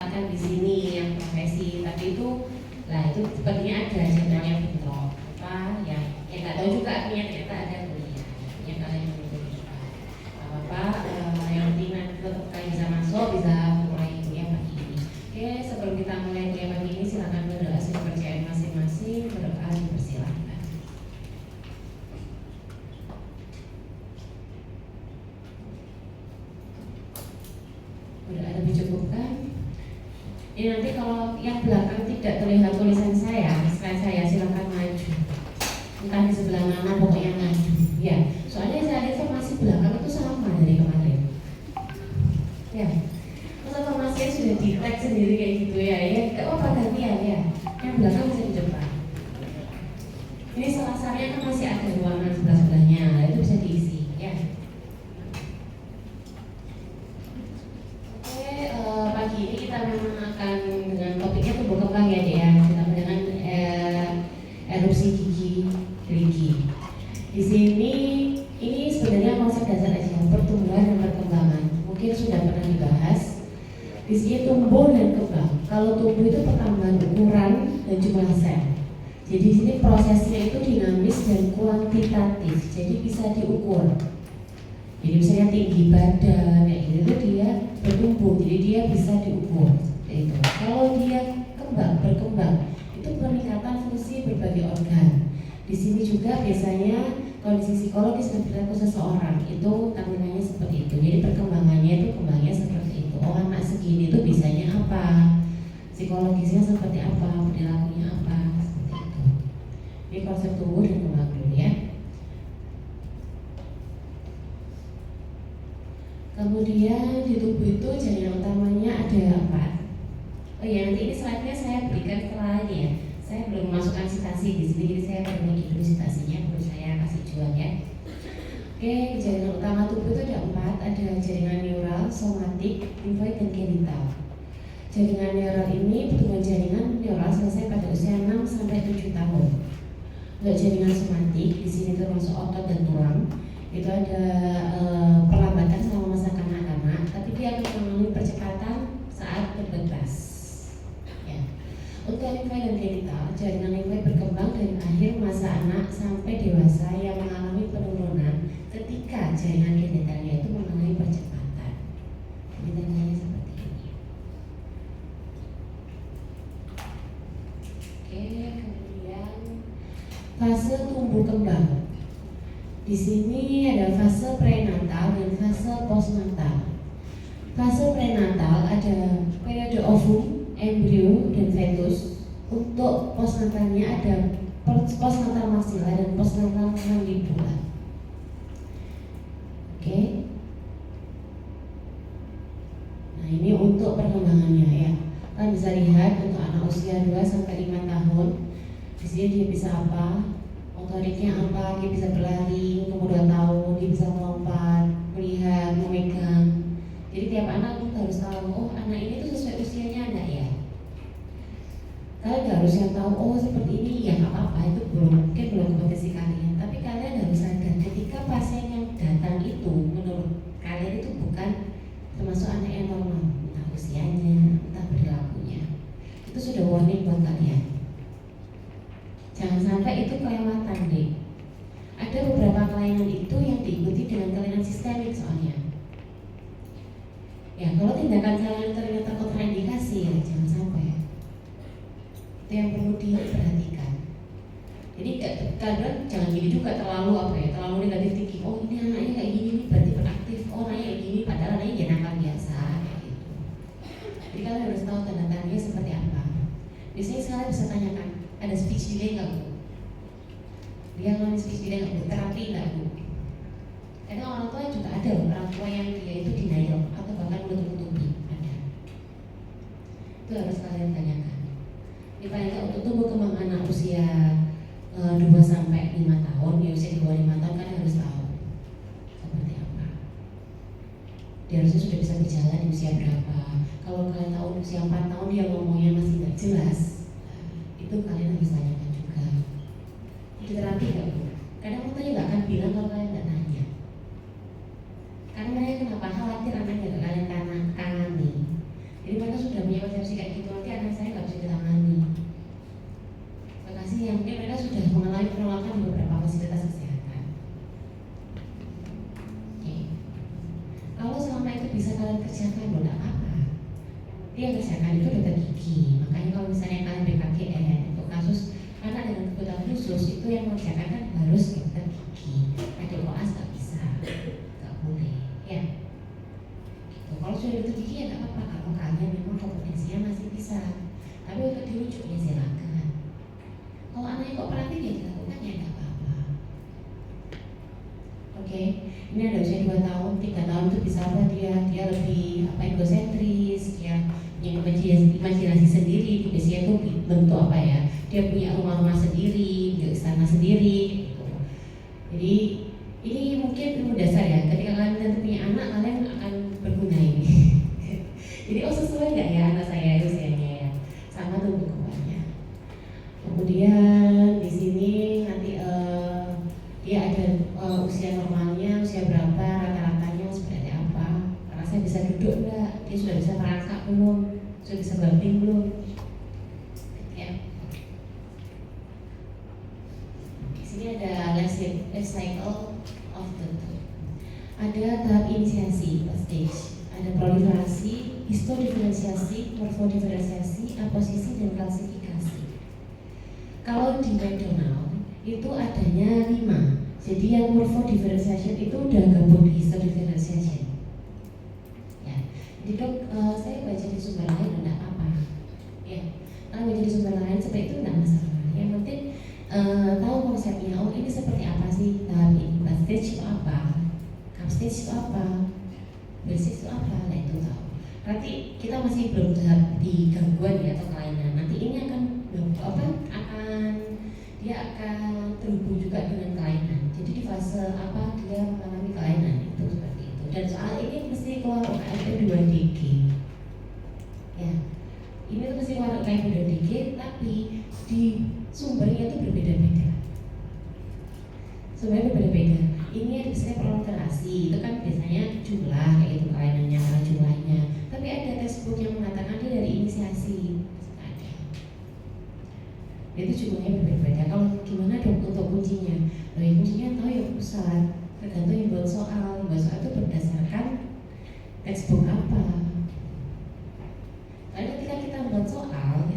misalkan di sini yang profesi, tapi itu sepertinya ada jenjang yang bentrok apa ya nggak tahu juga artinya ternyata ada kuliah yang kalian menurut juga apa yang penting nanti tetap kalian bisa masuk bisa mulai kuliah pagi ini. Oke, sebelum kita mulai kuliah pagi ini silakan berdoa sih kepercayaan masing-masing, berdoa dipersilakan. Udah ada dicukupkan. Ini nanti kalau yang belakang tidak terlihat tulisan saya, slide saya silakan maju. Entah di sebelah mana pokoknya maju. Ya, soalnya saya ada informasi belakang itu sama dari kemarin. Ya, terus informasinya sudah di tag sendiri kayak gitu ya. Gak apa-apa gantian ya. Yang belakang bisa di depan. Ini selasarnya kan masih ada ruangan sebelah-sebelahnya, itu bisa diisi ya. Pagi ini kita memang akan dengan topiknya tumbuh kembang ya Dek ya, ditambah dengan erupsi gerigi. Di sini ini sebenarnya konsep dasar aja, pertumbuhan dan perkembangan. Mungkin sudah pernah dibahas. Di sini tumbuh dan kembang. Kalau tumbuh itu pertambahan ukuran dan jumlah sel. Jadi di sini prosesnya itu dinamis dan kuantitatif, jadi bisa diukur. Jadi misalnya tinggi badan kayak gitu dia bertumbuh, jadi dia bisa diukur itu. Kalau dia berkembang itu peningkatan fungsi berbagai organ. Di sini juga biasanya kondisi psikologis dan perilaku seseorang itu tampilannya seperti itu. Jadi perkembangannya itu kembangnya seperti itu. Oh, anak segini itu bisanya apa, psikologisnya seperti apa, perilakunya apa, seperti itu. Ini konsep tumbuh dan kembang dulu ya. Kemudian di tubuh itu jaringan utamanya ada 4. Oh ya, nanti ini slide-nya saya berikan setelah ini ya. Saya belum memasukkan sitasi di sini, jadi saya baru bagi dulu sitasinya, baru saya kasih jual ya. Oke, jaringan utama tubuh itu ada 4. Ada jaringan neural, somatik, limfoid, dan genital. Jaringan neural ini pertumbuhan jaringan neural selesai pada usia 6 sampai 7 tahun. Untuk jaringan somatik di sini termasuk otot dan tulang. Itu ada perlambatan selama masa kanak-kanak, tapi dia akan mengalami percepatan saat berbebas. Ya. Untuk limfoid dan genital, jaringan limfoid berkembang dari akhir masa anak sampai dewasa yang mengalami penurunan ketika jaringan genitalnya itu mengalami percepatan. Jadi tandanya seperti ini. Oke, kemudian fase tumbuh kembang. Di sini ada fase prenatal dan fase postnatal. Fase prenatal ada periode ovum, embrio, dan fetus. Untuk postnatalnya ada postnatal maksimal dan postnatal mandibular. Oke. Nah, ini untuk perkembangannya ya. Kalian bisa lihat untuk anak usia 2 sampai 5 tahun. Di sini dia bisa apa? Motoriknya apa, dia bisa berlari, umur 2 tahun, dia bisa melompat, melihat, memegang. Jadi tiap anak kita harus tahu, oh anak ini tuh sesuai usianya anak ya. Kalian gak harus yang tahu, oh seperti ini, ya gak apa-apa, itu mungkin belum kompetensi kalian. Tapi kalian harus sadar, ketika pasien yang datang itu, menurut kalian itu bukan termasuk anak yang normal, entah usianya, entah perilakunya. Itu sudah warning buat kalian. Jangan sampai itu kelewatan deh. Ada beberapa kelainan itu yang diikuti dengan kelainan sistemik soalnya. Ya, kalau tindakan kalian ternyata kontraindikasi ya jangan sampai. Itu yang perlu diperhatikan. Jadi kadang jangan gini juga terlalu negatif thinking. Oh ini anaknya kayak gini, ini berarti beraktif. Oh anaknya kayak gini, padahal anaknya ya nakal biasa kayak gitu. Jadi kalian harus tahu tanda-tandanya seperti apa. Biasanya kalian bisa tanyakan, ada speech delay nggak Bu? Dia ngalamin speech delay nggak Bu? Terapi nggak Bu? Karena orang tua juga ada orang tua yang dia itu denial atau bahkan menutup-nutupi ada. Itu harus kalian tanyakan. Ini paling nggak untuk tumbuh kembang anak usia 2 sampai 5 tahun, di usia di bawah 5 tahun kan harus tahu seperti apa. Dia harusnya sudah bisa berjalan di usia berapa. Kalau kalian tahu di usia 4 tahun dia ngomongnya masih nggak jelas, itu kalian harus tanyakan juga. Itu terapi nggak Bu? Kadang orang tuanya nggak akan bilang kalau kalian nggak nanya. Karena mereka kenapa khawatir anaknya nggak kalian tangani. Jadi mereka sudah punya konsep dia kerjakan itu dokter gigi. Makanya kalau misalnya kalian BKKN untuk kasus anak dengan kebutuhan khusus itu yang mengerjakan kan harus dokter gigi. Adik koas nggak bisa, nggak boleh, ya. Gitu. Kalau sudah dokter gigi ya nggak apa-apa. Kalau kalian memang kompetensinya masih bisa, tapi untuk dirujuk ya silakan. Kalau anaknya kok perhatiin ya dilakukan ya nggak apa-apa. Oke, ini ada usia 2 tahun, 3 tahun itu bisa apa dia lebih egosentris, dia punya imajinasi sendiri, biasanya itu bentuk apa ya? Dia punya rumah-rumah sendiri, punya istana sendiri, gitu. Jadi ini mungkin ilmu dasar ya. Ketika kalian nanti punya anak, kalian akan berguna ini. Jadi sesuai nggak ya anak saya usianya ya, sama tumbuh kembangnya. Kemudian di sini nanti dia ada usia normalnya, usia berapa, rata-ratanya seperti apa. Karena saya bisa duduk enggak, dia sudah bisa merangkak belum, sudah bisa banting belum, ya. Di sini ada life cycle of the tooth. Ada tahap inisiasi, stage. Ada proliferasi, histodiferensiasi, morfodiferensiasi, aposisi, dan klasifikasi. Kalau di McDonald itu adanya 5. Jadi yang morfodiferensiation itu udah gabung di histodiferensiation. Ya. Jadi dok, saya baca di sumber lain enggak apa. Ya. Kalau baca di sumber lain seperti itu enggak masalah. Yang penting tahu konsepnya. Oh, ini seperti apa sih tahap ini? Stage itu apa? Cup stage itu apa? Basic itu apa? Nah itu tahu. Nanti kita masih belum tahap di gangguan ya atau kelainan. Nanti ini akan dia akan terhubung juga dengan kelainan. Jadi di fase apa dia mengalami kelainan itu seperti itu. Dan soal ini mesti keluar UKMP 2DG. Ya, ini tuh mesti keluar UKMP 2DG, tapi di sumbernya itu berbeda-beda. Sumbernya berbeda-beda. Ini ada misalnya proliferasi, itu kan biasanya jumlah kayak itu kelainannya karena jumlahnya. Tapi ada textbook yang mengatakan dia dari inisiasi. Itu jumlahnya berbeda-beda. Kalau gimana dong untuk kuncinya? Loh ya kuncinya tahu ya pusat. Tergantung yang buat soal. Buat soal itu berdasarkan textbook apa. Karena ketika kita buat soal,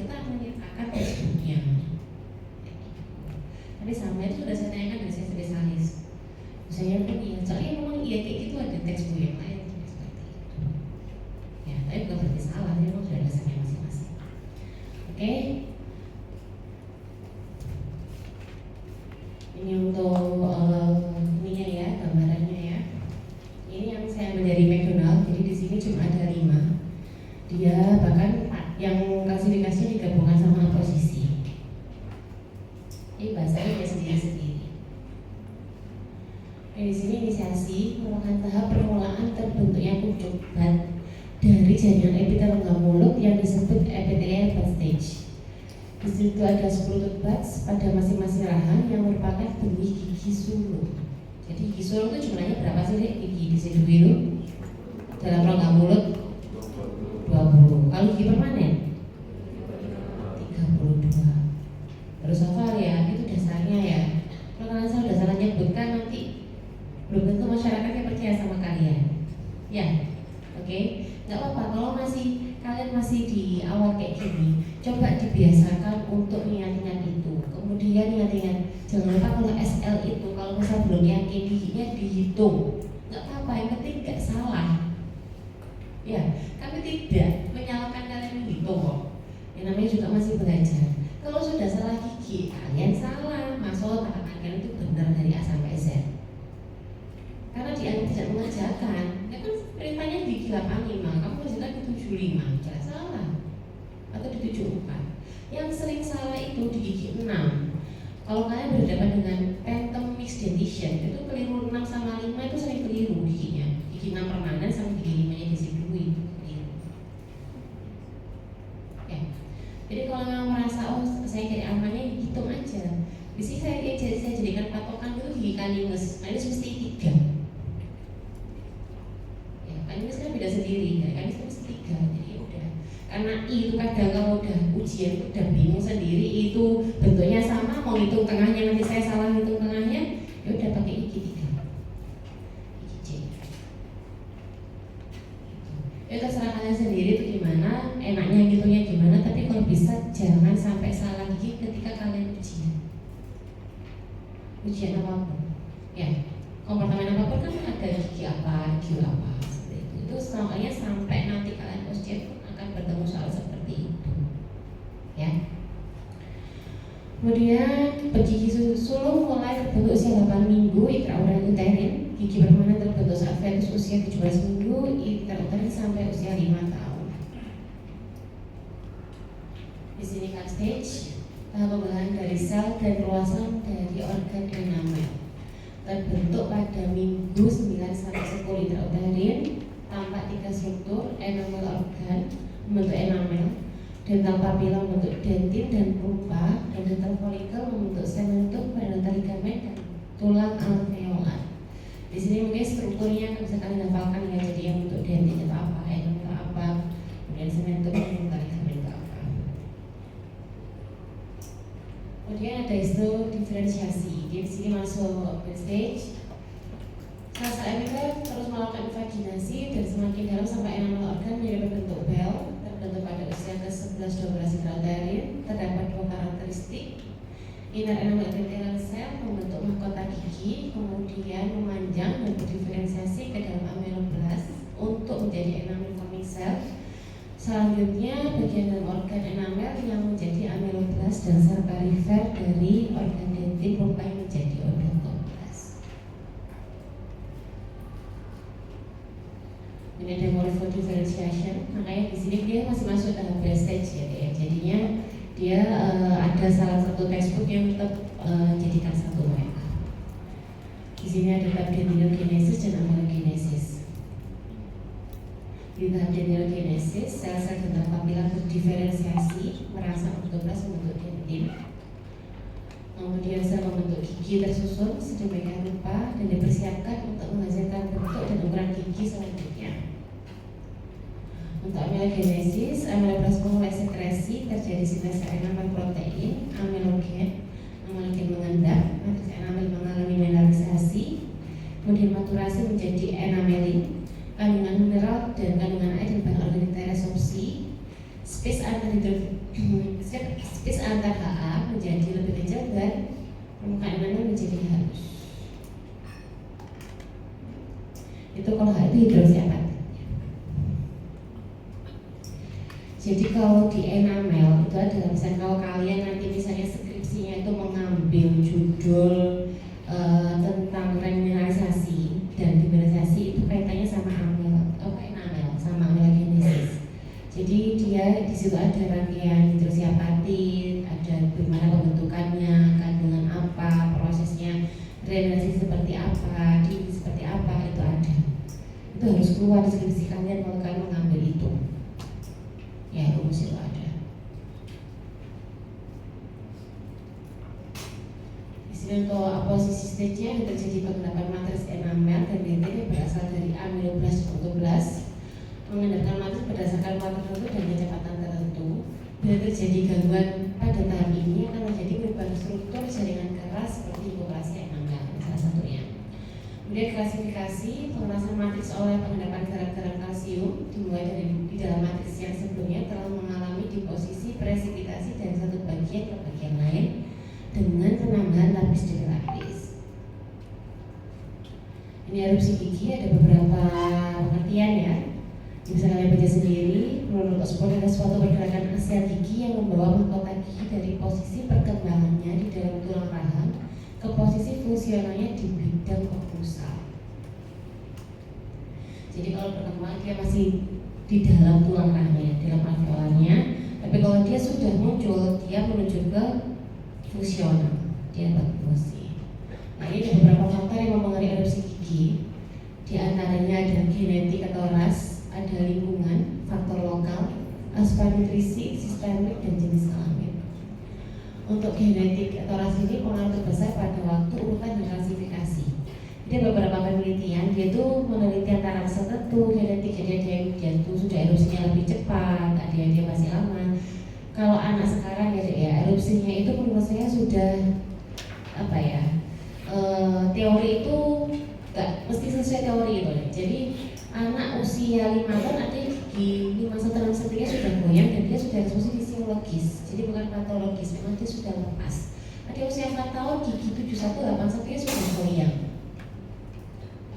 kita menyertakan textbooknya. Tapi sama itu sudah saya tanyakan dari saya spesialis. Saya pun iya, soalnya memang iya kayak gitu ada textbook yang lain seperti itu. Ya, tapi bukan berarti salah, tapi memang sudah dasarnya masing-masing. Oke. Ini untuk ininya ya, gambarannya ya. Ini yang saya ambil dari McDonald. Jadi di sini cuma ada 5. Dia bahkan yang klasifikasinya digabungkan sama posisi. Ini bahasanya dia sendiri-sendiri. Di sini inisiasi merupakan tahap permulaan terbentuknya pucuk bat dari jaringan epitel logam mulut yang disebut epithelial bud stage. Di situ ada 10 tooth buds pada masing-masing rahang yang merupakan benih gigi sulur. Jadi gigi sulur itu jumlahnya berapa sih dek? Gigi di sini dulu dalam rongga mulut 20. Kalau gigi permanen 32. Terus hafal ya, itu dasarnya ya. Kalau kalian sudah salah nyebutkan nanti belum tentu masyarakatnya percaya sama kalian. Ya, oke. Nggak apa-apa kalau kalian masih di awal kayak gini, coba dibiasakan untuk ingat-ingat itu. Kemudian ingat-ingat, jangan lupa kalau SL itu kalau misal belum yakin giginya dihitung. Nggak apa-apa, yang penting nggak salah. Ya, kami tidak menyalahkan kalian menghitung kok. Yang namanya juga masih belajar. Kalau sudah salah gigi, kalian salah. Maksud kalian itu benar dari A sampai Z. Karena dia tidak mengerjakan. Ya kan perintahnya di gigi 85, kamu kerjakan di 75, jelas salah. Atau di 74. Yang sering salah itu di gigi 6. Kalau kalian berhadapan dengan phantom mixed dentition, itu keliru 6 sama 5 itu sering keliru giginya. Gigi 6 permanen sama gigi 5 nya disidui itu keliru. Ya. Jadi kalau memang merasa saya kayak amannya hitung aja. Di sini saya jadikan patokan itu gigi caninus. Nah ini mesti 3. Ya, caninus kan beda sendiri. Ya, caninus kan mesti 3. Jadi udah. Karena I itu kadang kalau udah ujian udah bingung sendiri itu bentuknya sama, mau hitung tengahnya nanti saya salah hitung tengahnya, ya udah pakai gigi 3. Gigi C. Ya terserah kalian sendiri itu gimana, enaknya ngitungnya gimana. Tapi kalau bisa jangan sampai salah gigi ketika kalian ujian apapun. Ya, komportemen apapun kan ada gigi apa, seperti itu. Itu makanya sampai nanti kalian ujian pun akan bertemu soal seperti itu. Ya. Kemudian gigi sulung mulai terbentuk usia 8 minggu intrauterin. Gigi permanen terbentuk saat fetus usia 17 minggu intrauterin sampai usia 5 tahun. Di sini kan stage pembelahan dari sel dan perluasan dari organ enamel terbentuk pada minggu 9 sampai 10 intrauterin. Tampak 3 struktur: enamel organ membentuk enamel, dental papila membentuk dentin dan pulpa, dan dental folikel membentuk cementum, periodontal ligamen, dan tulang alveolar. Di sini mungkin strukturnya bisa kalian hafalkan ya, jadi yang bentuk dentin itu apa, enamel apa, kemudian cementum, periodontal ligamen itu apa. Kemudian ada histodiferensiasi. Di sini masuk stage. Sasa epiter terus melakukan vaginasi dan semakin dalam sampai enamel organ menjadi berbentuk bel. Terbentuk pada usia ke-11-12 intrauterin. Terdapat 2 karakteristik. Inner enamel epithelial cell membentuk mahkota gigi, kemudian memanjang dan berdiferensiasi ke dalam ameloblast untuk menjadi enamel forming cell. Selanjutnya bagian dalam organ enamel yang menjadi ameloblast dan sel perifer dari organ dentin pulpa yang menjadi odontoblast. Ini ada morphodifferentiation, makanya di sini dia masih masuk dalam stage ya. Jadinya dia ada salah satu textbook yang tetap jadikan satu mereka. Di sini ada tahap dendrogenesis dan amelogenesis. Di tahap dendrogenesis, sel-sel dental papila berdiferensiasi merangsang odontoblast membentuk dentin. Kemudian sel membentuk gigi tersusun sedemikian rupa dan dipersiapkan untuk menghasilkan bentuk dan ukuran gigi selanjutnya. Untuk amelogenesis, ameloblast memulai sekresi, terjadi sintesa enamel protein, amelogen mengendap, matriks enamel mengalami mineralisasi, kemudian maturasi menjadi enamelin, kandungan mineral dan kandungan air dan bahan organik resorpsi, space antar HA menjadi lebih kecil dan permukaan enamel menjadi halus. Itu kalau HA itu hidroksiapatitnya. Jadi kalau di enamel itu adalah misalnya kalau kalian nanti misalnya skripsinya itu mengambil judul tentang remineralisasi dan demineralisasi, itu kaitannya sama enamel sama amelogenesis. Jadi dia di situ ada rangkaian hidroksiapatit, ada bagaimana pembentukannya, kandungan apa, prosesnya, remineralisasi seperti apa, seperti apa, itu ada. Itu harus keluar di skripsi kalian kalau kalian mengambil itu. Ya, rumus itu ada. Di sini untuk posisi stage-nya terjadi pengendapan matriks enamel dan dentin berasal dari ameloblast dan odontoblast. Mengendapkan matriks berdasarkan waktu tertentu dan kecepatan tertentu. Bila terjadi gangguan pada tahap ini akan terjadi perubahan struktur jaringan keras seperti hipoplasia enamel, salah satunya. Kemudian klasifikasi pengerasan matriks oleh pengendapan garam-garam kalsium dimulai dari di dalam matriks yang sebelumnya telah mengalami di posisi presipitasi dari satu bagian ke bagian lain dengan penambahan lapis demi lapis. Ini erupsi gigi ada beberapa pengertian ya. Bisa kalian baca sendiri. Menurut Oxford ada suatu pergerakan aksial gigi yang membawa mahkota gigi dari posisi perkembangannya di dalam tulang rahang ke posisi fungsionalnya di bidang okklusal. Jadi kalau perkembangan dia masih di dalam tulang rahangnya, dalam alveolarnya, tapi kalau dia sudah muncul, dia menuju ke fungsional, dia berfungsi. Nah, ini ada beberapa faktor yang mempengaruhi erupsi gigi. Di antaranya ada genetik atau ras, ada lingkungan, faktor lokal, asupan nutrisi, sistemik, dan jenis kelamin. Untuk genetik atau ras ini pengaruh terbesar pada waktu urutan dan klasifikasi. Jadi beberapa penelitian dia tuh meneliti antara ras tertentu, genetik, jadi dia tuh sudah erupsinya lebih cepat, ada yang dia masih lama. Kalau anak sekarang ya erupsinya itu menurut saya sudah apa ya? Teori itu nggak mesti sesuai teori itu. Jadi anak usia 5 tahun ada gigi sudah disfungsi fisiologis, jadi bukan patologis, memang dia sudah lepas. Ada usia 4 tahun gigi 7181 dia sudah goyang.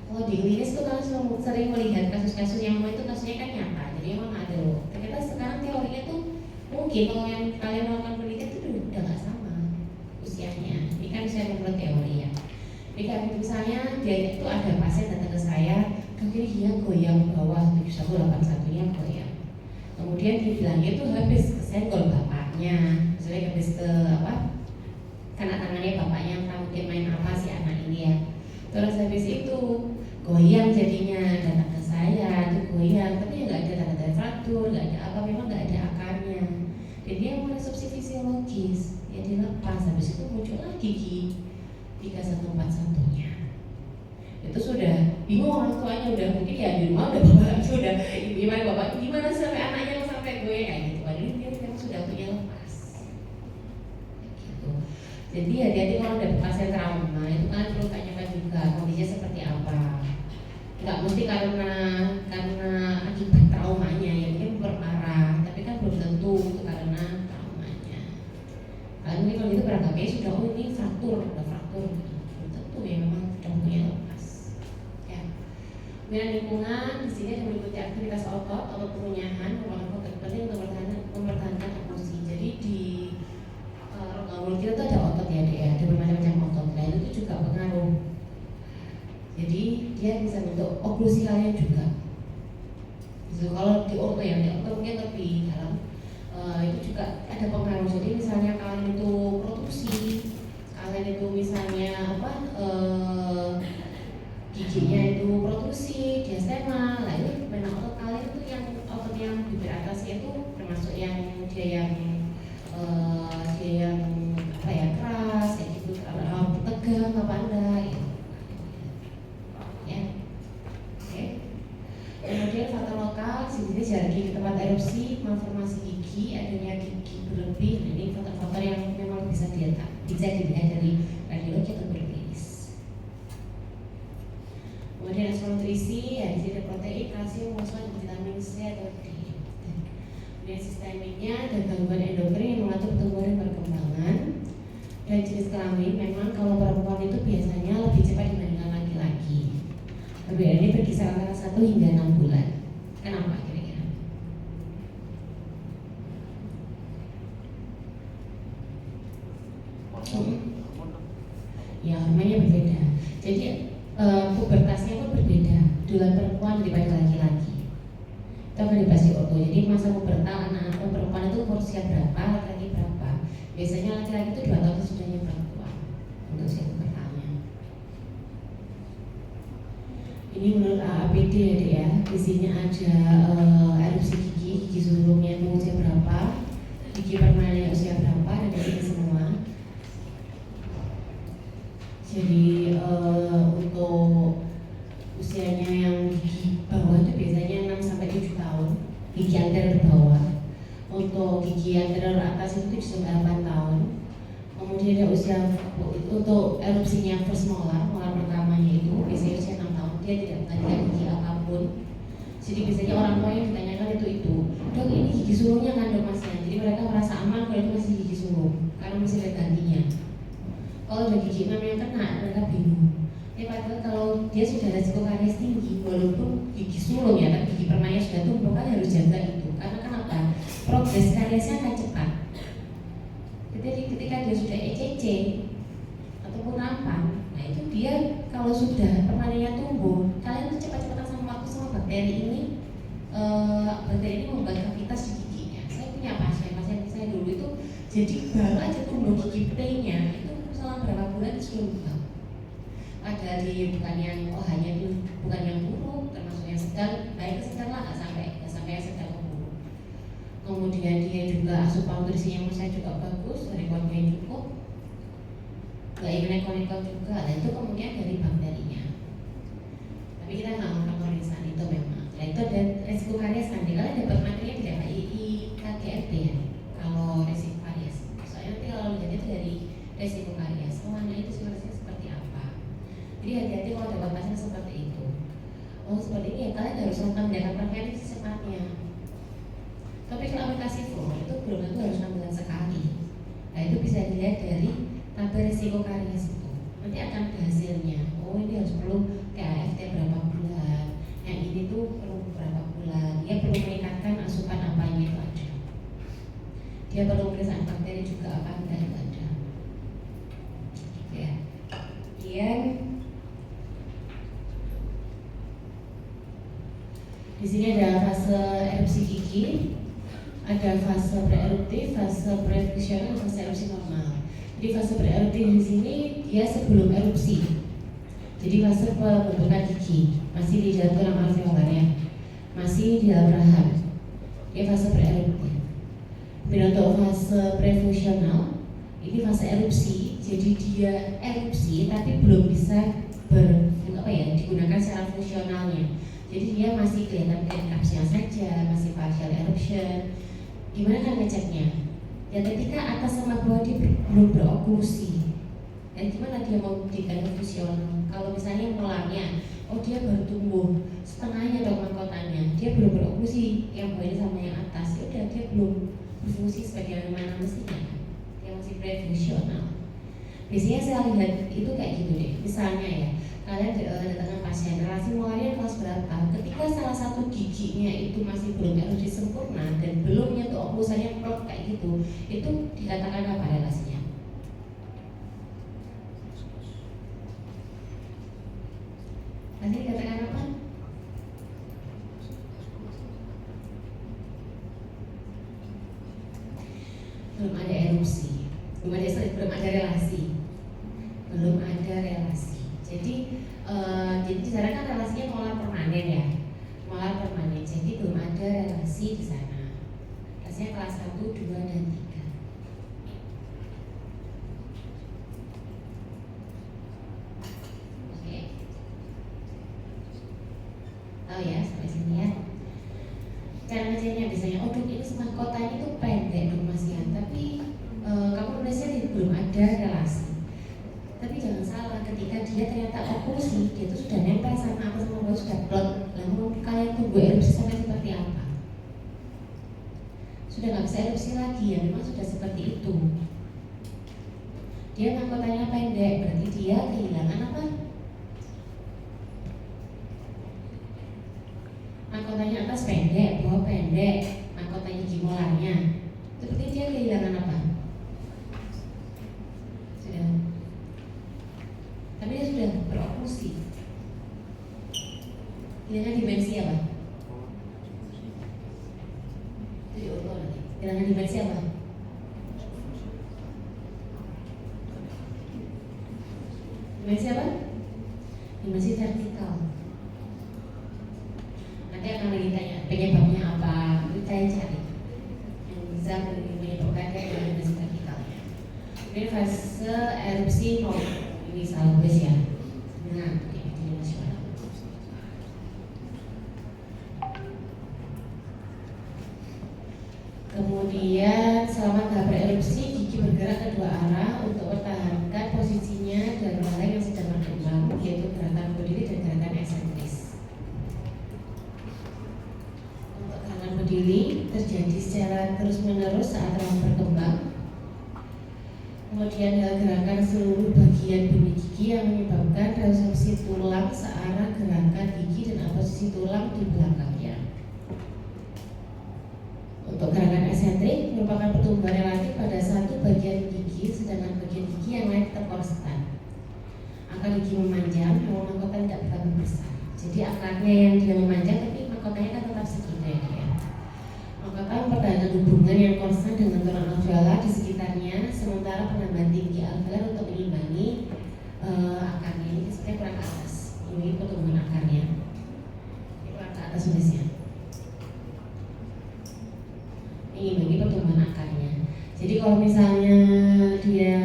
Kalau di klinis itu kan sering melihat kasus-kasus yang itu kasusnya kan nyata, jadi emang ada loh. Ternyata sekarang teorinya tuh mungkin kalau yang kalian melakukan penelitian itu udah nggak sama usianya. Ini kan saya menurut teori ya. Jadi kayak misalnya dia itu ada pasien datang ke saya, kaki dia goyang bawah 7181 nya goyang. Kemudian dibilangnya itu habis kesenggol bapaknya, misalnya habis ke kena tangannya bapaknya, mungkin main apa si anak ini ya. Terus habis itu goyang jadinya, datang ke saya itu goyang, tapi ya nggak ada tanda-tanda fraktur, nggak ada apa, memang nggak ada akarnya. Jadi dia meresepsi fisiologis, ya dilepas, habis itu muncul lagi gigi 3141-nya. Itu sudah bingung orang tuanya, udah mungkin ya di rumah udah bapak sudah gimana bapak gimana sampai anaknya sampai gue kayak gitu. Padahal dia memang sudah punya lepas. Gitu. Jadi hati-hati kalau ada pasien trauma itu kan perlu tanyakan juga kondisinya seperti apa. Nggak mesti karena akibat traumanya ya mungkin memperparah, tapi kan belum tentu itu karena traumanya. Kalau mungkin kalau itu berangkatnya sudah ini fraktur, udah fraktur, belum tentu ya memang sudah punya lepas. Ya. Kemudian lingkungan di sini ada mengikuti aktivitas otot atau pengunyahan merupakan faktor penting untuk mempertahankan emosi. Jadi di rongga mulut kita tuh ada otot ya, ada bermacam-macam otot. Nah itu juga pengaruh. Jadi dia bisa bentuk oklusi kalian juga. So, kalau di orto ya, di orto mungkin lebih dalam. Itu juga ada pengaruh. Jadi misalnya kalian itu protrusi, kalian itu misalnya giginya itu protrusi, diastema, lah itu memang otot kalian itu yang otot yang bibir atasnya itu termasuk yang dia yang keras, kayak gitu, tegang apa enggak gitu. Ya, oke. Kemudian faktor lokal, sini jarak gigi tempat erupsi, malformasi gigi, adanya gigi berlebih. Nah, ini faktor-faktor yang memang bisa dilihat dari radiologi atau klinis. Kemudian nutrisi, ya di sini ada protein, kalsium, fosfor, vitamin C atau D. Kemudian sistemiknya dan gangguan endokrin yang mengatur pertumbuhan dan perkembangan. Dan jenis kelamin, memang kalau perempuan itu biasanya lebih cepat dibandingkan laki-laki. Perbedaan ini berkisar antara 1 hingga 6 bulan. Kenapa kira-kira? Ya hormonnya berbeda. Jadi pubertasnya pun berbeda dengan perempuan daripada laki-laki. Itu akan dibahas di orto. Jadi masa pubertas anak perempuan itu umur usia berapa, laki-laki berapa. Biasanya laki-laki itu 2 tahun sesudahnya perempuan untuk usia pubertasnya. Ini menurut AAPD ya dek ya. Di sini ada erupsi gigi sulungnya itu usia berapa, gigi permanennya usia berapa, dan di sini semua. Jadi untuk usianya yang gigi bawah itu biasanya 6-7 tahun, gigi anterior bawah. Untuk gigi anterior atas itu 7-8 tahun. Kemudian ada usia untuk erupsinya first molar pertamanya itu biasanya usia 6 tahun. Dia tidak mengandalkan gigi apapun. Jadi biasanya orang tua yang ditanyakan itu, dok ini gigi sulungnya kan dok masnya. Jadi mereka merasa aman kalau itu masih gigi sulung karena masih ada gantinya. Kalau ada gigi 6 yang kena, mereka bingung. Padahal kalau dia sudah resiko karies tinggi, walaupun gigi sulung ya, tapi gigi permanen sudah tumbuh, kan harus jaga itu. Karena kenapa? Progres kariesnya akan cepat. Jadi ketika dia sudah ECC ataupun nampan, nah itu dia kalau sudah permanennya tumbuh, kalian tuh cepat-cepatan sama waktu sama bakteri ini. Bakteri ini membuat kavitas di giginya. Saya punya pasien saya dulu itu, jadi baru aja tumbuh gigi playnya itu selama berapa bulan sudah. Ada bukan yang bukan yang buruk, termasuk yang sedang, baik sedang lah, nggak sampai yang sedang ke buruk. Kemudian dia juga asupan nutrisinya menurut saya juga bagus, dari keluarga yang cukup, nggak ingin konikal juga, dan itu kemudian dari bakterinya. Tapi kita nggak ngomong pemeriksaan itu memang. Nah itu ada resiko karies nanti. Kalian dapat materinya tidak KGFT ya? Kalau resiko karies, soalnya nanti kalau lihat itu dari resiko karies, semuanya itu sebenarnya seperti apa? Jadi hati-hati kalau dapat pasien seperti itu. Oh seperti ini ya, kalian harus lakukan tindakan preventif secepatnya. Tapi kalau aplikasi full itu dilihat dari tabel risiko karies itu. Nanti akan ada hasilnya. Oh, ini harus perlu TAFT berapa bulan, yang ini tuh perlu berapa bulan. Dia perlu meningkatkan asupan apanya itu ada. Dia perlu pemeriksaan bakteri juga apa enggak itu ada. Ya. Kemudian di sini ada fase erupsi gigi, ada fase preeruptif, fase prefusional, fase erupsi normal. Jadi fase preeruptif di sini dia sebelum erupsi. Jadi fase pembentukan gigi masih di dalam tulang alveolarnya, masih di dalam rahang. Dia fase preeruptif. Dan untuk fase prefusional ini fase erupsi. Jadi dia erupsi tapi belum bisa digunakan secara fungsionalnya. Jadi dia masih kelihatan kapsnya saja, masih partial eruption. Gimana kan ngeceknya? Ya ketika atas sama bawah dia belum beroklusi. Dan gimana dia mau membuktikan fungsional? Kalau misalnya mulanya, oh dia baru tumbuh setengahnya dong mahkotanya, dia belum beroklusi yang bawahnya sama yang atas. Ya udah dia belum berfungsi sebagai mana mestinya. Dia masih prefungsional. Biasanya saya lihat itu kayak gitu deh. Misalnya ya, kalian datang pasien relasi molarnya kelas berapa? Ketika salah satu giginya itu masih belum erupsi sempurna dan belum nyentuh oklusannya plot kayak gitu, itu dikatakan apa relasinya? Nanti dikatakan apa? Belum ada erupsi, belum ada relasi. Jadi di sana kan relasinya molar permanen ya, molar permanen. Jadi belum ada relasi di sana. Relasinya kelas 1, 2, dan 3. Oke. Tahu ya sampai sini ya. Cara ngeceknya biasanya, oh dok ini mahkotanya itu pendek dok Mas ya, tapi kamu nulisnya belum ada relasi. Tapi jangan salah, ketika dia ternyata oklusi, dia itu sudah nempel sama apa sama bawah, sudah plot. Lalu kalian tunggu erupsi sampai seperti apa? Sudah nggak bisa erupsi lagi ya, memang sudah seperti itu. Dia mahkotanya pendek, berarti dia kehilangan apa? Mahkotanya atas pendek, bawah pendek, mahkotanya gigi molarnya. Berarti dia kehilangan apa? Tapi dia sudah beroklusi. Kehilangan dimensi apa? Itu diulang lagi. Kehilangan dimensi apa? Dimensi apa? Dimensi vertikal. Nanti akan lagi tanya penyebabnya apa. Kita cari yang bisa menyebabkan kayak dimensi vertikalnya. Ini fase erupsi normal. Ini salah tulis ya. Nah, ini nasional. Kemudian selama tahap erupsi, gigi bergerak ke dua arah untuk mempertahankan posisinya dan barang yang sedang berkembang, yaitu gerakan berdiri dan gerakan eksentris. Untuk gerakan berdiri terjadi secara terus-menerus saat rahang berkembang. Kemudian gerakan seluruh bagian bumi gigi yang menyebabkan resorpsi tulang searah gerakan gigi dan posisi tulang di belakangnya. Untuk gerakan eksentrik merupakan pertumbuhan relatif pada satu bagian gigi, sedangkan bagian gigi yang lain tetap konstan. Akar gigi memanjang, namun mahkota tidak bertambah besar. Jadi akarnya yang dia memanjang, tapi mahkotanya kan tetap segitu ya. Mahkota mempertahankan hubungan yang konstan dengan tulang alveolar di sekitarnya, sementara penambahan tinggi alveolar untuk mengimbangi akarnya ini sebenarnya kurang ke atas. Ini pertumbuhan akarnya, ini kurang ke atas tulisnya. Mengimbangi pertumbuhan akarnya. Jadi kalau misalnya dia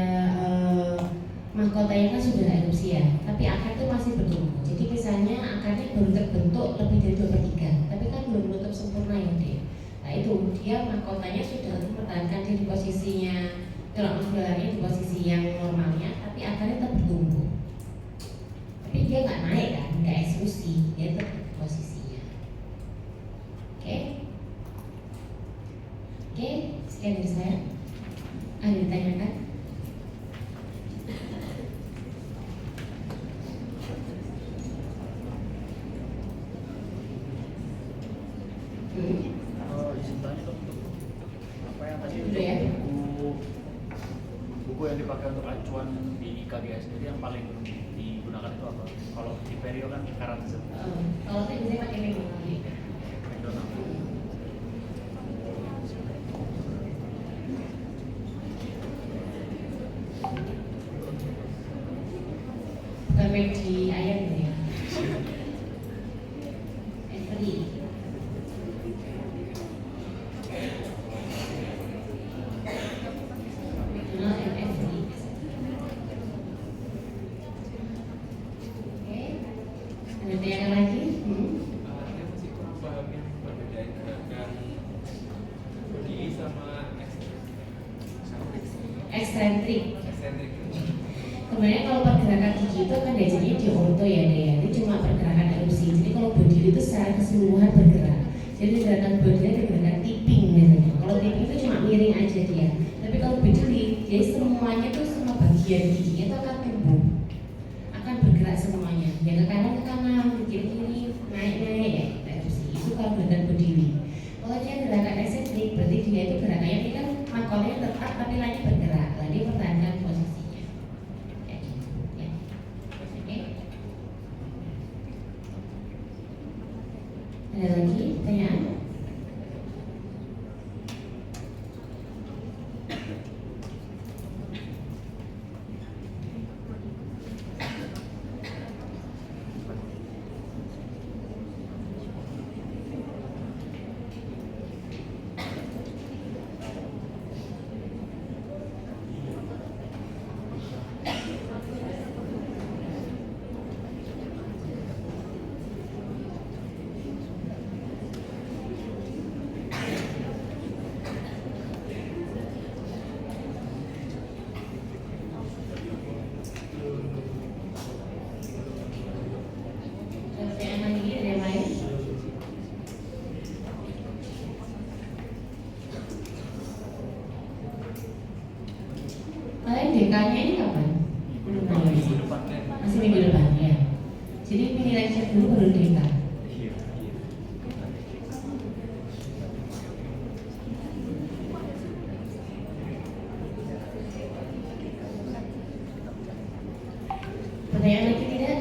mahkotanya kan sudah erupsi ya, tapi akar itu masih bertumbuh. Jadi misalnya akarnya baru terbentuk lebih dari 2/3, tapi kan belum menutup sempurna ya dia. Nah itu dia mahkotanya sudah mempertahankan dia di posisinya, tulang alveolarnya di posisi yang normalnya, tapi akarnya tetap bertumbuh. Tapi dia nggak naik kan, nggak eksklusi, dia tetap di posisinya. Oke, sekian dari saya. Ada ditanyakan? yang dipakai untuk acuan di IKGS sendiri yang paling digunakan itu apa? Kalau di Perio kan Karanza. Kalau saya biasanya pakai McDonald. Bukan di ayam ya. Every. Eksentrik. Kemudian kalau pergerakan gigi itu kan biasanya di orto ya deh. Ini cuma pergerakan erupsi. Jadi kalau body itu secara keseluruhan bergerak. Jadi gerakan body itu gerakan tipping biasanya. Kalau tipping itu cuma miring aja dia. Tapi kalau body jadi semuanya tuh semua bagian giginya itu akan tumbuh, akan bergerak semuanya. Ya ke kanan, ke kiri, naik ya. Erupsi itu kalau gerakan body. Kalau dia gerakan eksentrik berarti dia itu gerakannya ini kan makolnya tetap tapi lainnya bergerak. Lalu dia pertahankan posisinya. Kayak gitu. Ya. Oke. Ada lagi pertanyaan? DK-nya ini kapan? Minggu depan kan? Masih minggu depan ya. Jadi mini lecture dulu baru DK. Pertanyaan lagi tidak?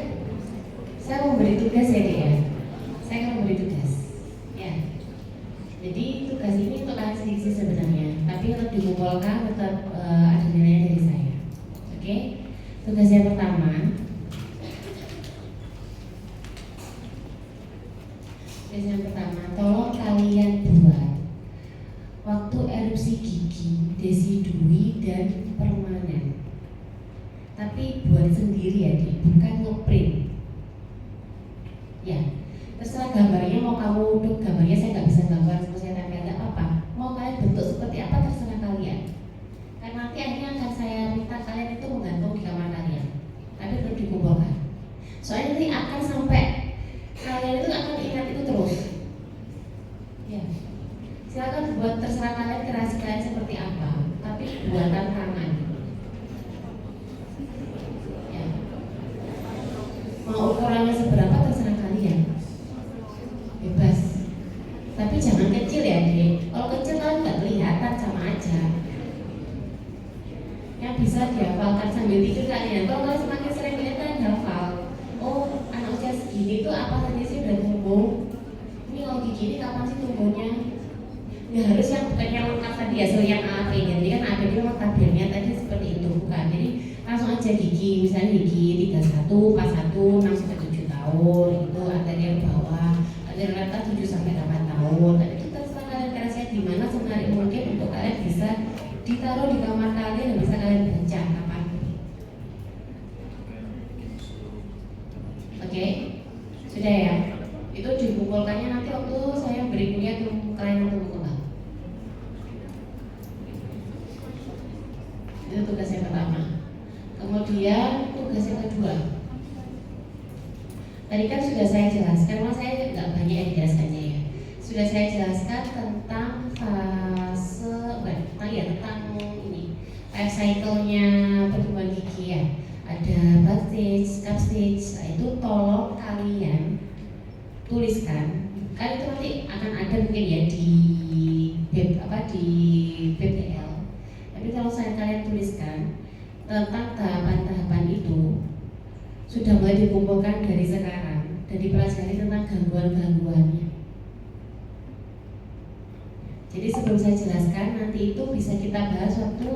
Saya mau beri tugas ya dia. Saya akan memberi tugas. Ya. Jadi tugas ini untuk kalian sedikit sebenarnya, tapi untuk dikumpulkan tetap ada nilainya dari saya. Oke? Tugas yang pertama. Tugas yang pertama, tolong kalian buat waktu erupsi gigi, desidui dan permanen. Tapi buat sendiri ya, bukan ngeprint. Ya, terserah gambarnya mau kamu untuk gambarnya saya nggak bisa gambar, saya tempel nggak apa-apa. Mau kalian bentuk seperti apa terserah kalian. Karena nanti akhirnya akan saya minta kalian itu menggantung di kamar kalian. Tapi perlu dikumpulkan. Soalnya nanti akan sampai kalian itu akan ingat itu terus. Ya, silakan buat terserah kalian kreasi kalian seperti apa. Tapi buatan tangan. Ya, mau ukurannya seberapa terserah kalian. Bebas. Tapi jangan kecil ya, Dek. Kalau kecil kan nggak kelihatan, sama aja. Yang bisa dihafalkan sambil tidur kalian. Kalau kalian semakin sering lihat kalian hafal. Oh, anak usia segini tuh apa saja sih udah tumbuh. Ini kalau gigi ini kapan sih tumbuhnya? Nggak harus yang bukan yang lengkap tadi ya, so yang AP. Jadi kan AP itu memang tabelnya tadi seperti itu, bukan. Jadi langsung aja gigi, misalnya gigi 31, 41, 6 sampai 7 tahun itu ada yang bawah, ada yang rata 7 sampai 8 tahun. Dan itu terserah kalian kreasinya di mana semenarik mungkin untuk kalian bisa ditaruh di kamar kalian dan bisa kalian baca kapan. Oke, sudah ya. Itu dikumpulkannya nanti waktu saya beri kuliah ke kalian untuk kembang. Itu tugas yang pertama. Kemudian tugas yang kedua. Tadi kan sudah saya jelaskan, karena saya nggak banyak yang dijelaskannya ya. Sudah saya jelaskan tentang fase, tentang ini life cycle-nya pertumbuhan gigi ya. Ada birth stage, cup stage. Nah, itu tolong kalian tuliskan. Kan itu nanti akan ada mungkin ya di di BPL. Tapi kalau saya kalian tuliskan tentang tahapan-tahapan itu sudah mulai dikumpulkan dari sekarang dan dipelajari tentang gangguan-gangguannya. Jadi sebelum saya jelaskan, nanti itu bisa kita bahas waktu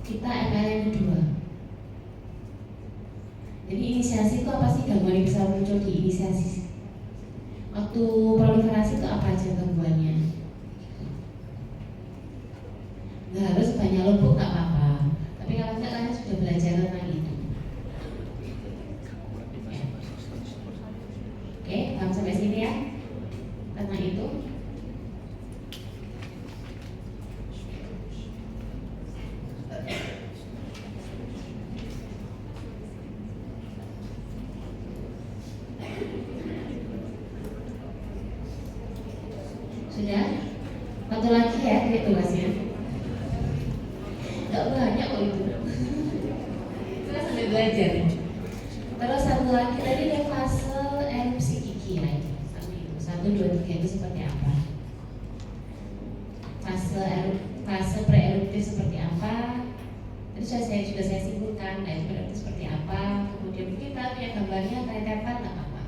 kita ML yang kedua. Jadi inisiasi itu apa sih, gangguan yang bisa muncul di inisiasi? Waktu proliferasi itu apa aja gangguannya? Nggak harus banyak lubuk, nggak apa-apa. Tapi kalau enggak, kalian sudah belajar tentang itu. Oke, paham sampai sini ya tentang itu. Sudah? Satu lagi ya, dia tugasnya. Gak banyak kok itu. Kita sambil belajar. Terus satu lagi tadi ada fase erupsi gigi ya. Satu, dua, tiga itu seperti apa? Fase pre-eruptif seperti apa? Tadi sudah saya simpulkan. Nah, itu pre-eruptif seperti apa? Kemudian kita punya gambarnya, kalian tempel nggak apa-apa.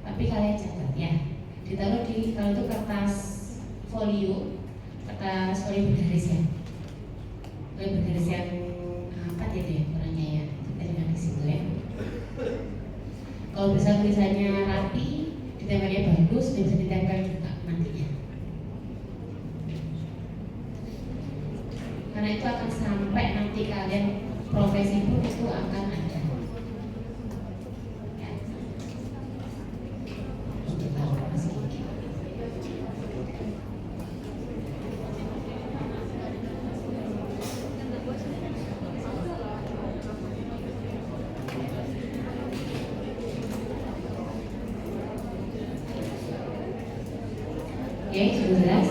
Tapi kalian catat ya. Ditaruh di, kalau itu kertas folio bergaris ya, bergaris yang apa itu ya warnanya ya, kita jangan di situ ya. Kalau bisa tulisannya rapi, ditempelnya bagus, bisa ditempel juga nantinya. Karena itu akan sampai nanti kalian profesi pun itu akan ada. Oke, sudah jelas?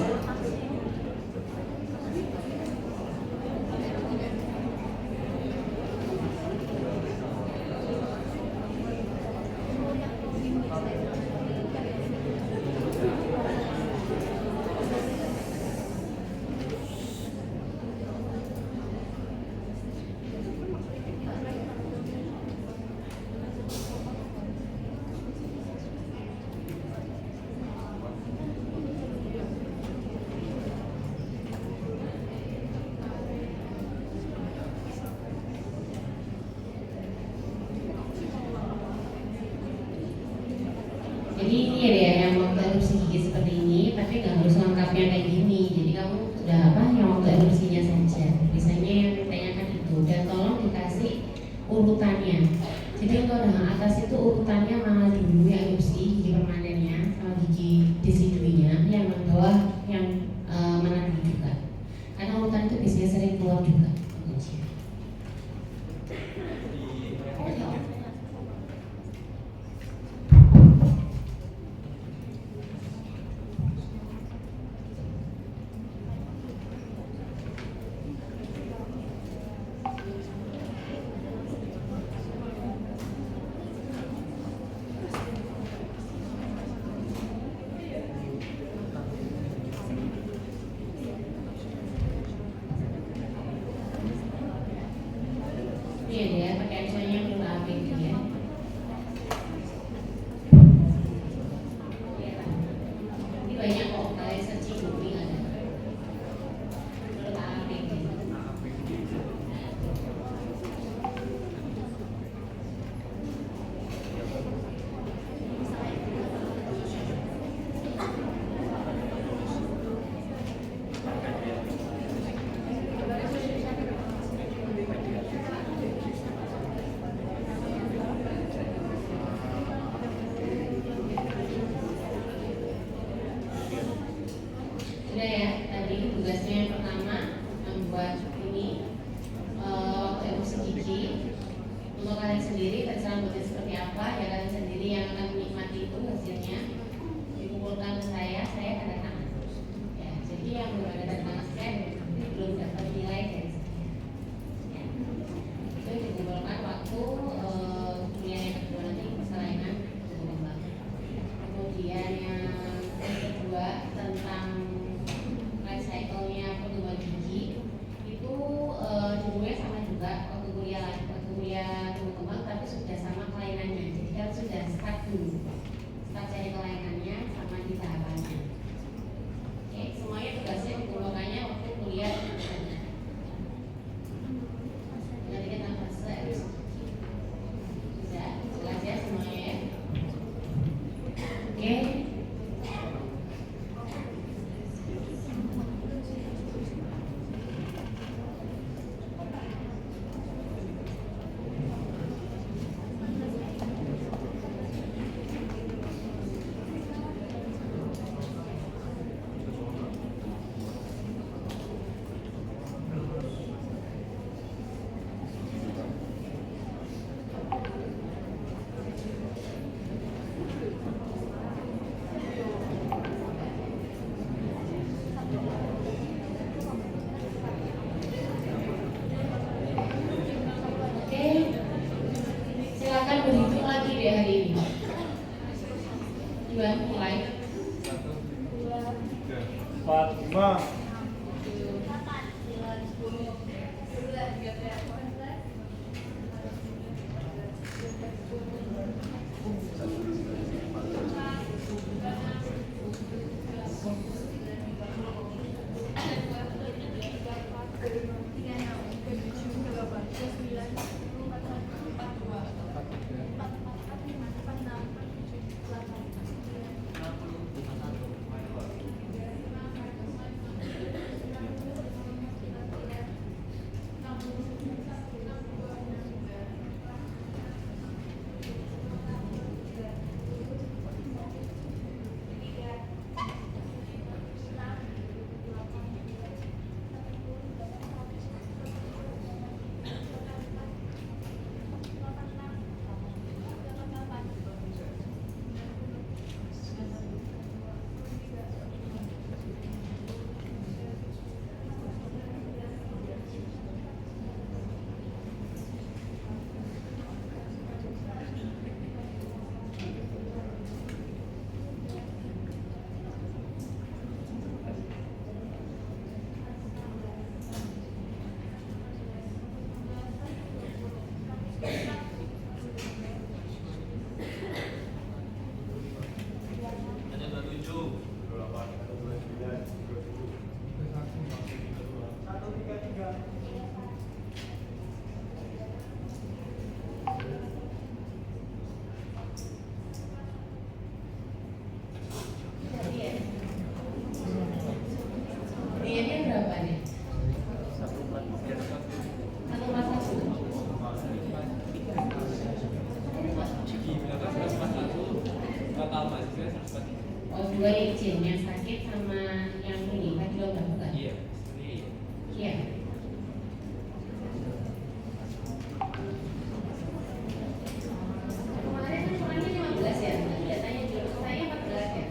Jadi ini ya yang waktu erupsi gigi seperti ini, tapi nggak harus lengkapnya kayak gini. Jadi kamu sudah apa yang waktu erupsinya saja. Biasanya yang ditanyakan itu, dan tolong dikasih urutannya. Jadi untuk yang atas itu urutannya mana dulu yang erupsi gigi permanennya sama gigi desiduinya, yang bawah yang mana dulu juga. Karena urutan itu biasanya sering keluar juga. Dua izin, yang sakit sama yang ini, Pak Jual bukan? Iya. Iya. Kemarin kan orangnya 15 ya? Datanya dulu, saya 14 ya?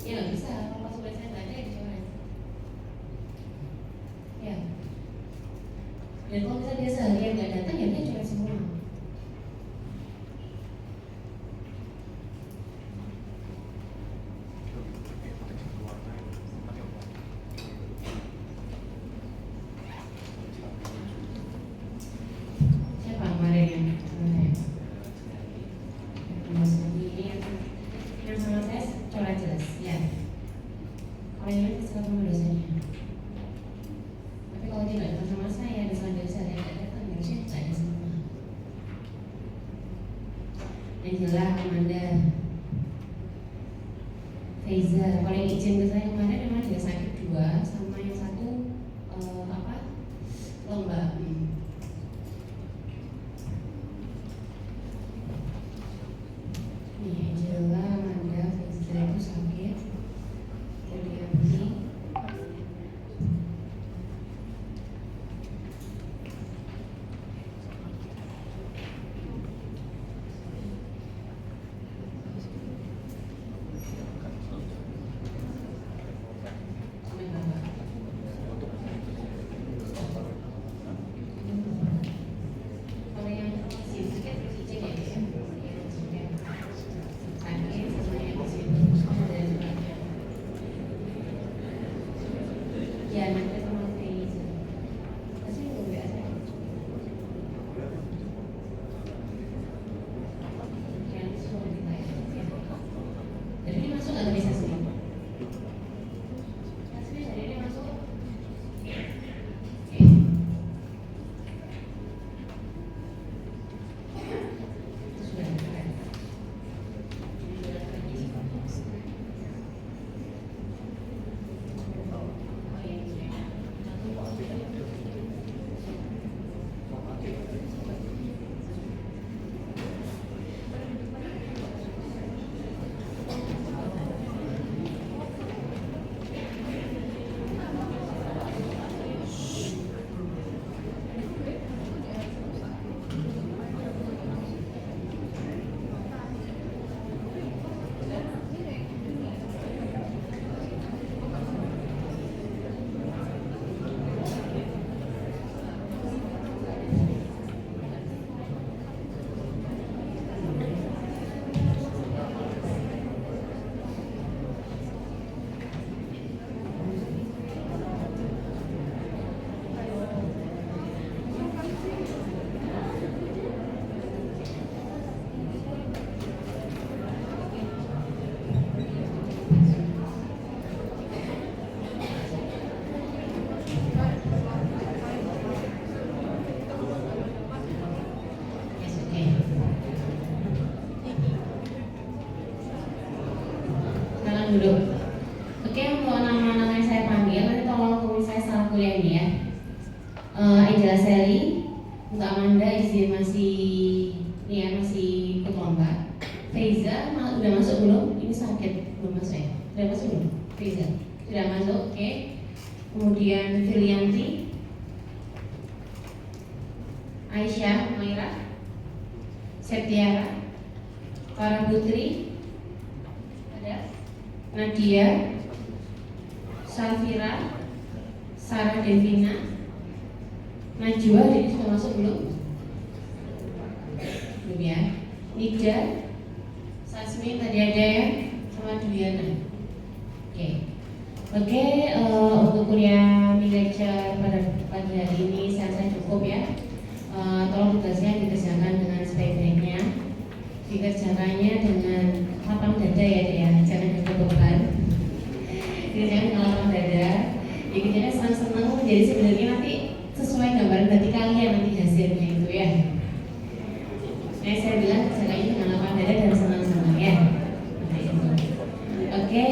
Ya nggak bisa, kalau pas saya nggak ada ya dicoret. Ya. Dan kalau misalnya dia seharian nggak datang ya dia coret semua. Siapa kemarin yang yang sama saya coret jelas ya. Kalau yang lain terserah sama dosanya. Tapi kalau dia nggak datang sama saya, misalnya dari saya nggak datang, harusnya nggak ada semua. Angela, Amanda, Faiza, kalau yang izin ke saya kemarin memang dia sakit 2, sama yang satu dulu. Oke, untuk nama-nama yang saya panggil, nanti tolong tulis saya salah kuliah ini ya. Angela Sally, untuk Amanda izin masih ikut lomba. Feiza udah masuk belum? Ini sakit belum masuk ya? Udah masuk belum? Feiza sudah masuk, oke. Kemudian Filianti, Aisyah, Maira, Septiara, Farah Putri, ada Nadia, Safira, Sarah Devina, Najwa, jadi sudah masuk belum? Belum ya. Nida, Sasmi tadi ada ya, sama Duliana. Oke, untuk kuliah manajer pada pagi hari ini saya cukup ya. Tolong tugasnya dikerjakan dengan sebaik-baiknya, dikerjakannya dengan lapang dada ya, jangan deg-degan. Dikerjakan dengan lapang dada, dikerjakan senang-senang. Jadi sebenarnya nanti sesuai gambaran hati kalian nanti hasilnya itu ya. Nah, saya bilang kerjakannya dengan lapang dada dan senang-senang ya. Oke,